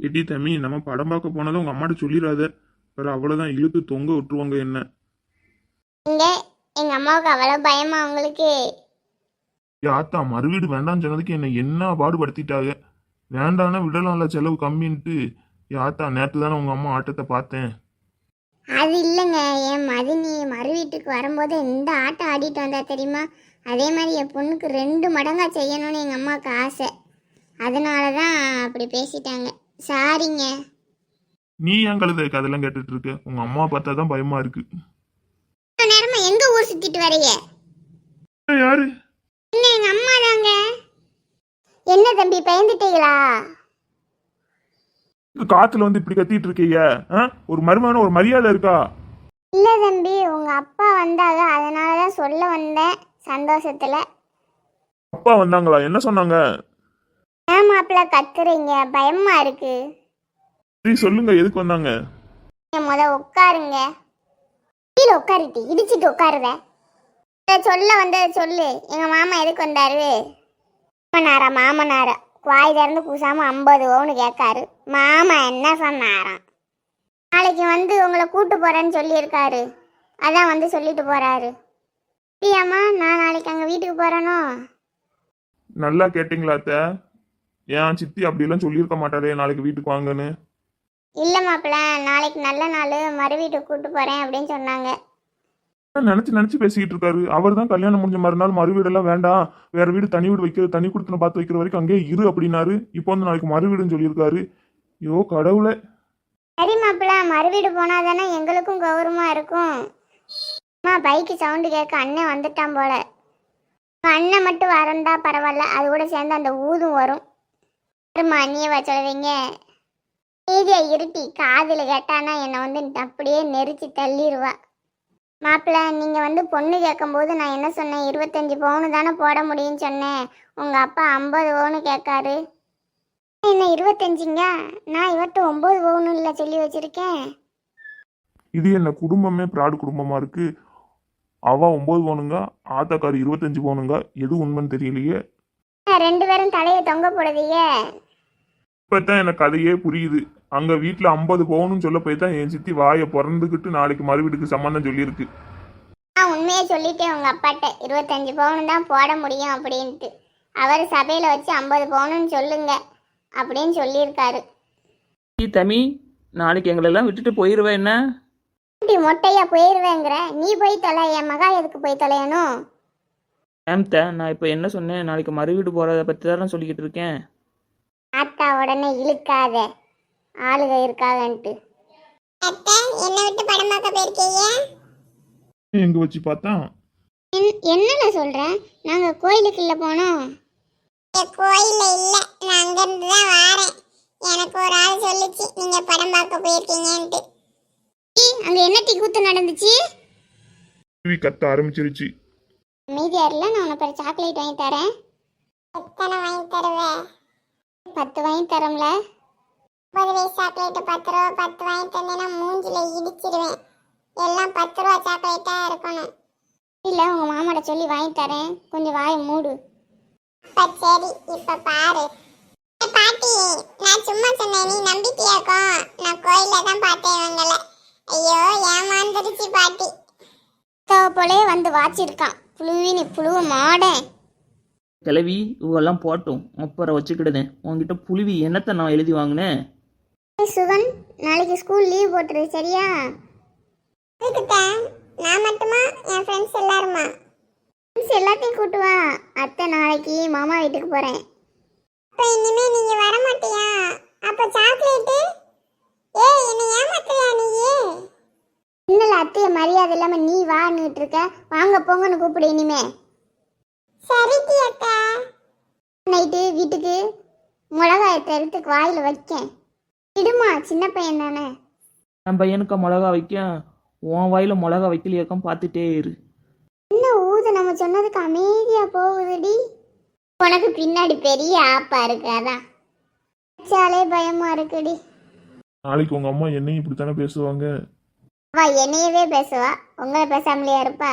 எட்டி தம்பி, நம்ம படம் பார்க்க போனதை உங்க அம்மாட்ட சொல்லிடாத. வேற அவ்வளவுதான், இழுத்து தொங்க விட்டுருவாங்க என்ன. இங்க எங்க அம்மாவுக்கு அவ்வளவு பயமா உங்களுக்கு? யாத்தா மறுவீடு வேண்டாம்னு சொன்னதுக்கு என்ன பாடுபடுத்திட்டாங்க. வேண்டாம்னா விடலாம்ல, செலவு கம்மின்ட்டு. யாத்தா நேற்று தானே உங்க அம்மா ஆட்டத்தை பார்த்தேன். அது இல்லைங்க, என் மதினி மறு வீட்டுக்கு வரும்போது இந்த ஆட்டம் ஆடிட்டு வந்தா தெரியுமா? அதே மாதிரி என் பொண்ணுக்கு 2 மடங்கா செய்யணும்னு எங்கள் அம்மாவுக்கு ஆசை. அதனால தான் அப்படி பேசிட்டாங்க. சாரிங்க. நீ ஏன் கழுத கதெல்லாம் கேட்டுட்டு இருக்க? உங்க அம்மா பார்த்தா தான் பயமா இருக்கு. நேரமா எங்க ஊர் சுத்திட்டு வரீங்க? யாரு? என்ன, எங்க அம்மா தாங்க. என்ன தம்பி, பயந்துட்டீங்களா? காத்துல வந்து இப்படி கத்திட்டு இருக்கீங்க? ஒரு மருமகன ஒரு மரியாதை இருக்கா? இல்ல தம்பி, உங்க அப்பா வந்தாங்க, அதனாலதான் சொல்ல வந்தேன் சந்தோஷத்துல. அப்பா வந்தாங்களா? என்ன சொன்னாங்க? ஏன் மாப்பிள்ள கத்துறீங்க? பயமா இருக்கு. சரி சொல்லுங்க, எதுக்கு வந்தாங்க? முத உட்காருங்க. கீழே உட்காரிட்டு இடிச்சிட்டு உட்காருத. சொல்ல வந்ததை சொல்லு. எங்க மாமா எதுக்கு வந்தாரு? மாமனாரா வாய் திறந்து பூசாம 50 பவுன்னு கேட்காரு. மாமா என்ன சொன்னாராம்? நாளைக்கு வந்து உங்களை கூட்டு போறேன்னு சொல்லியிருக்காரு. அதான் வந்து சொல்லிட்டு போறாரு. பிரியாமா, நான் நாளைக்கு அங்க வீட்டுக்கு போறேனோ? நல்லா கேட்டீங்களா அத்தை? ஏன் சித்தி அப்படியெல்லாம் சொல்லியிருக்க மாட்டாரே நாளைக்கு வீட்டுக்கு வாங்கன்னு. இல்ல மாப்பிள்ள, நாளைக்கு நல்ல நாள், மறு வீட்டுக்கு கூட்டு போறேன் அப்படின்னு சொன்னாங்க. நினைச்சு பேசிக்கிட்டு இருக்காரு. அவர் தான் கல்யாணம் முடிஞ்ச மறுநாள் மறு வீடெல்லாம் வேண்டாம், வேற வீடு தனி வீடு வைக்கிற, தனி கொடுத்துன பார்த்து வைக்கிற வரைக்கும் அங்கேயே இரு அப்படின்னாரு. இப்போ வந்து நாளைக்கு மறு வீடுன்னு சொல்லியிருக்காரு. ஐயோ கடவுளே. சரி மாப்பிள்ள, மறு வீடு போனா தானே எங்களுக்கும் கௌரவமா இருக்கும். அம்மா, பைக்கு சவுண்டு கேட்க அண்ணன் வந்துட்டான் போல. அண்ணன் மட்டும் வரண்டா பரவாயில்ல, அது கூட சேர்ந்து அந்த ஊதும் வரும். அண்ணியவா சொல்றீங்க? நீதியை இருட்டி காதில் கேட்டானா என்னை வந்து அப்படியே நெரிச்சு தள்ளிடுவா. மாப்பிள்ள, நீங்கள் வந்து பொண்ணு கேட்கும்போது நான் என்ன சொன்னேன்? 25 பவுனு தானே போட முடியும்னு சொன்னேன். உங்கள் அப்பா 50 பவுனு கேட்காரு. என்ன 25ங்க? நான் இவர்கிட்ட 9 பவுனு இல்லை சொல்லி வச்சிருக்கேன். இது என்ன குடும்பமே பிராடு குடும்பமா இருக்கு. அவ 9 பவுனுங்க, ஆத்தாக்காரு 25 பவுனுங்க. எது உண்மைன்னு தெரியலையே. 2 பேரும் தலையை தொங்க போடுதீங்க. இப்பதான் எனக்கு கதையே புரியுது. அங்க வீட்டுல 50 பவுனுன்னு சொல்ல போய் தான் என் சித்தி வாயை பிறந்துக்கிட்டு நாளைக்கு மறுவீடுக்கு சம்மந்தம் சொல்லியிருக்கு. நான் உண்மையை சொல்லிட்டேன் உங்க அப்பாட்ட, 25 பவுனு தான் போட முடியும் அப்படின்ட்டு. அவர் சபையில வச்சு 50 பவுனுன்னு சொல்லுங்க அப்படின்னு சொல்லியிருக்காரு. தமி, நாளைக்கு எங்களெல்லாம் விட்டுட்டு போயிடுவேன் என்ன? மொட்டையா போயிடுவேங்கிற? நீ போய் தொலை, என் மகா எதுக்கு போய் தொலையணும்? ஏம்த, நான் இப்போ என்ன சொன்னேன்? நாளைக்கு மறுவீடு போகிறத பற்றி தான் சொல்லிக்கிட்டு இருக்கேன். ஆத்தா உடனே இழுக்காத, ஆளுக இருக்காகன்ட்டு. என்ன விட்டு படம் பார்க்க போயிருக்கீங்க? எங்க வச்சு பார்த்தா? என்னல சொல்றேன்? நாங்க கோயிலுக்குள்ள போனோம். கோயில்ல இல்ல, நான் அங்க இருந்து தான் வரேன். எனக்கு ஒரு ஆள் சொல்லுச்சு நீங்க படம் பார்க்க போயிருக்கீங்கன்ட்டு. அங்க என்ன கூத்து நடந்துச்சு? கத்த ஆரம்பிச்சிருச்சு. மீதியாரில் நான் உனக்கு ஒரு சாக்லேட் வாங்கி தரேன். எத்தனை வாங்கி தருவேன்? 10 வாங்கி தரோம்ல. 50 வயசு சாக்லேட்டு 10 ரூபா. 10 வாங்கி தந்தேன்னா மூஞ்சில இடிச்சிடுவேன். எல்லாம் 10 ரூபா சாக்லேட்டா இருக்கணும். இல்லை, உங்க மாமாட்ட சொல்லி வாங்கி தரேன், கொஞ்சம் வாயை மூடு. சரி, இப்ப பாரு. பாட்டி, நான் சும்மா சொன்னேன், நீ நம்பிக்கையாக்கும். நான் கோயில தான் பார்த்தேன் இவங்கள. ஐயோ ஏமாந்துருச்சு பாட்டி. போலே வந்து வாச்சிருக்கான். புழுவினி புழுவ மாடேன். கிளவி இவெல்லாம் போட்டோம், அப்புறம் வச்சுக்கிடுதேன். உங்ககிட்ட புழுவி என்னத்தை நான் எழுதி வாங்கினேன்? சுகன், நாளைக்கு ஸ்கூல் லீவ் போட்டுரு சரியா? நான் மட்டுமா, என் ஃப்ரெண்ட்ஸ் எல்லாருமா? ஃப்ரெண்ட்ஸ் எல்லாத்தையும் கூட்டு வா. அத்தை நாளைக்கு மாமா வீட்டுக்கு போறேன். அப்ப இனிமே நீங்க வர மாட்டியா? அப்ப சாக்லேட்? ஏய், என்ன ஏமாத்துறியா நீ? இன்னல அத்தைய மரியாதை இல்லாம நீ வான்னுட்டு இருக்க. வாங்க போங்கன்னு கூப்பிடு இனிமே. சரி அக்கா. நைட்டு வீட்டுக்கு மிளகாய் எடுத்து வாயில வைக்கேன். இடுமா, சின்ன பையன் தானே. என் பையனுக்கு மிளகா வைக்க, உன் வாயில மிளகா வைக்கலையாக்கம் பார்த்துட்டே இரு. என்ன ஊது நம்ம சொன்னதுக்கு அமைதியா போகுதுடி. உனக்கு பின்னாடி பெரிய ஆப்பா இருக்கு, அதான் வச்சாலே பயமா இருக்குடி. நாளைக்கு உங்க அம்மா என்னையும் இப்படித்தானே பேசுவாங்க. அவ என்னையவே பேசுவா, உங்களை பேசாமலையா இருப்பா?